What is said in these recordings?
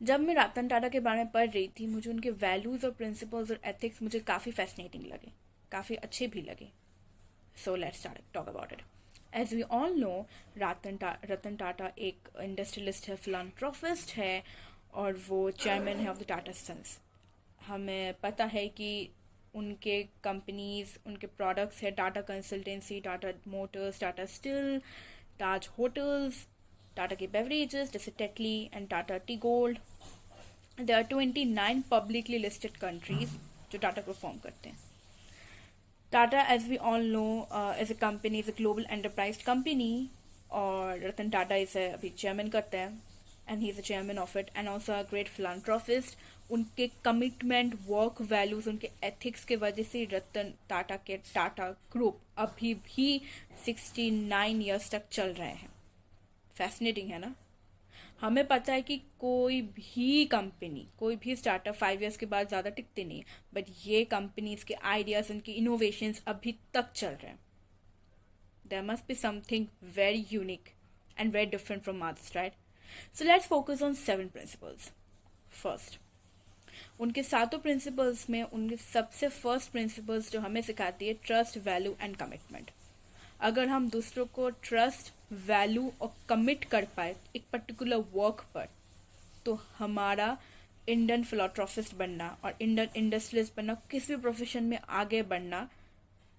जब मैं रतन टाटा के बारे में पढ़ रही थी, मुझे उनके वैल्यूज़ और प्रिंसिपल्स और एथिक्स मुझे काफ़ी फैसिनेटिंग लगे, काफ़ी अच्छे भी लगे. So let's talk about it. As we all know, Ratan Tata एक इंडस्ट्रियलिस्ट है, फिलान्थ्रोपिस्ट है, और वो चेयरमैन है ऑफ द टाटा सन्स. हमें पता है कि उनके कंपनीज, उनके प्रोडक्ट्स है Tata consultancy, Tata motors, Tata steel, Taj hotels, Tata के बेवरेजेस जैसे Tetley and Tata tea gold. There are 29 publicly listed countries जो टाटा को फॉर्म करते हैं. Tata, as we all know, as a company, is a global enterprise company, और रतन टाटा इसे अभी चेयरमैन करते हैं, and he is a chairman of it, and also a great philanthropist. उनके कमिटमेंट, वर्क वैल्यूज, उनके एथिक्स के वजह से रतन टाटा के टाटा ग्रुप अभी भी 69 ईयर्स तक चल रहे हैं. फैसिनेटिंग है ना. हमें पता है कि कोई भी कंपनी, कोई भी स्टार्टअप 5 ईयर्स के बाद ज़्यादा टिकते नहीं, बट ये कंपनीज के आइडियाज, उनकी इनोवेशंस अभी तक चल रहे हैं. There must be something very unique and very different from others, right? So let's focus on 7 principles. First, उनके सातों प्रिंसिपल्स में उनके सबसे फर्स्ट प्रिंसिपल्स जो हमें सिखाती है, ट्रस्ट, वैल्यू एंड कमिटमेंट. अगर हम दूसरों को ट्रस्ट, वैल्यू और कमिट कर पाए एक पर्टिकुलर वर्क पर, तो हमारा इंडियन फिलान्थ्रोपिस्ट बनना और इंडियन इंडस्ट्रियलिस्ट बनना, किसी भी प्रोफेशन में आगे बढ़ना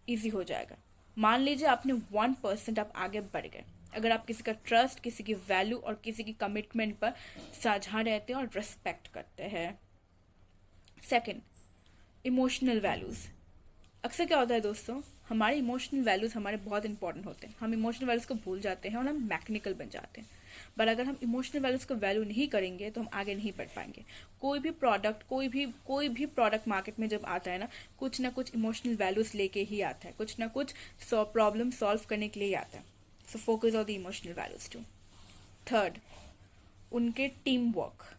इजी हो जाएगा. मान लीजिए आपने 1% आप आगे बढ़ गए अगर आप किसी का ट्रस्ट, किसी की वैल्यू और किसी की कमिटमेंट पर साझा रहते हैं और रिस्पेक्ट करते हैं. Second, emotional values. अक्सर क्या होता है दोस्तों, हमारे इमोशनल वैल्यूज़ हमारे बहुत इंपॉर्टेंट होते हैं. हम इमोशनल वैल्यूज़ को भूल जाते हैं और हम मैकेनिकल बन जाते हैं. पर अगर हम इमोशनल वैल्यूज़ को वैल्यू नहीं करेंगे तो हम आगे नहीं बढ़ पाएंगे. कोई भी प्रोडक्ट मार्केट में जब आता है ना कुछ इमोशनल वैल्यूज़ लेके ही आता है, कुछ ना कुछ प्रॉब्लम सॉल्व करने के लिए ही आता है. So focus on the emotional values too. Third, उनके टीम वर्क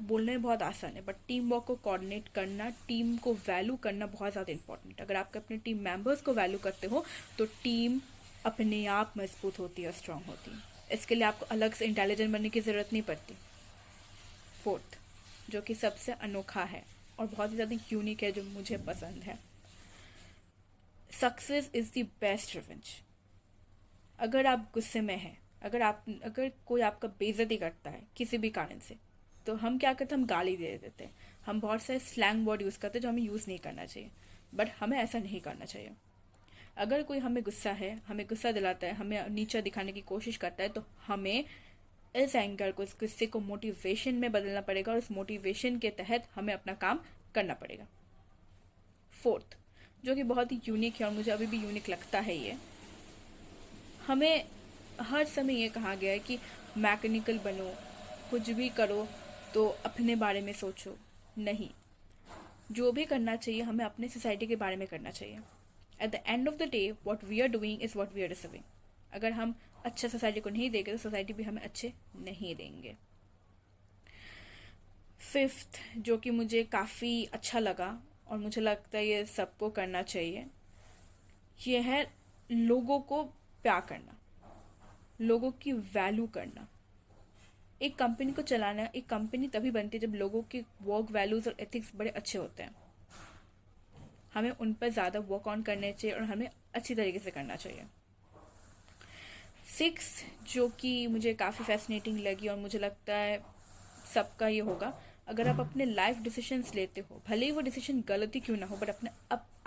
बोलने में बहुत आसान है, बट टीम वर्क को कोऑर्डिनेट करना, टीम को वैल्यू करना बहुत ज़्यादा इंपॉर्टेंट है. अगर आप अपने टीम मेंबर्स को वैल्यू करते हो तो टीम अपने आप मजबूत होती है, स्ट्रांग होती है. इसके लिए आपको अलग से इंटेलिजेंट बनने की ज़रूरत नहीं पड़ती. फोर्थ, जो कि सबसे अनोखा है और बहुत ही ज़्यादा यूनिक है, जो मुझे पसंद है, success is the best revenge. अगर आप गुस्से में हैं, अगर कोई आपका बेइज्जती करता है किसी भी कारण से, तो हम क्या करते हैं, हम गाली दे देते हैं, हम बहुत सारे स्लैंग वर्ड यूज़ करते हैं जो हमें यूज़ नहीं करना चाहिए. बट हमें ऐसा नहीं करना चाहिए. अगर कोई हमें गुस्सा दिलाता है, हमें नीचा दिखाने की कोशिश करता है, तो हमें इस एंगर को, इस गुस्से को मोटिवेशन में बदलना पड़ेगा, और उस मोटिवेशन के तहत हमें अपना काम करना पड़ेगा. फोर्थ, जो कि बहुत ही यूनिक है और मुझे अभी भी यूनिक लगता है, ये हमें हर समय ये कहा गया है कि मैकेनिकल बनो, कुछ भी करो तो अपने बारे में सोचो. नहीं, जो भी करना चाहिए हमें अपने सोसाइटी के बारे में करना चाहिए. At the end of the day what we are doing is what we are receiving. अगर हम अच्छा सोसाइटी को नहीं देंगे तो सोसाइटी भी हमें अच्छे नहीं देंगे. फिफ्थ, जो कि मुझे काफ़ी अच्छा लगा और मुझे लगता है ये सबको करना चाहिए, ये है लोगों को प्यार करना, लोगों की वैल्यू करना. एक कंपनी को चलाना, एक कंपनी तभी बनती है जब लोगों के वर्क वैल्यूज़ और एथिक्स बड़े अच्छे होते हैं. हमें उन पर ज़्यादा वर्क ऑन करने चाहिए और हमें अच्छी तरीके से करना चाहिए. सिक्स, जो कि मुझे काफ़ी फैसिनेटिंग लगी और मुझे लगता है सबका ये होगा, अगर आप अपने लाइफ डिसीजंस लेते हो, भले ही वो डिसीजन गलत ही क्यों ना हो, बट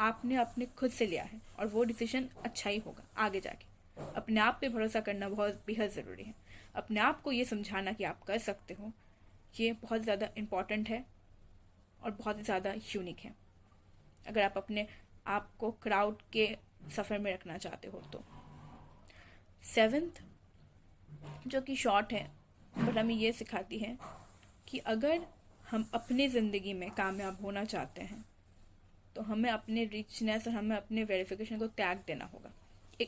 आपने अपने खुद से लिया है और वो डिसीजन अच्छा ही होगा आगे जाके. अपने आप पे भरोसा करना बहुत बेहद ज़रूरी है. अपने आप को ये समझाना कि आप कर सकते हो, ये बहुत ज़्यादा इम्पॉर्टेंट है और बहुत ही ज़्यादा यूनिक है अगर आप अपने आप को क्राउड के सफ़र में रखना चाहते हो तो. सेवेंथ, जो कि शॉर्ट है बट हमें ये सिखाती है कि अगर हम अपनी ज़िंदगी में कामयाब होना चाहते हैं तो हमें अपने रिचनेस और हमें अपने वेरिफिकेशन को त्याग देना होगा.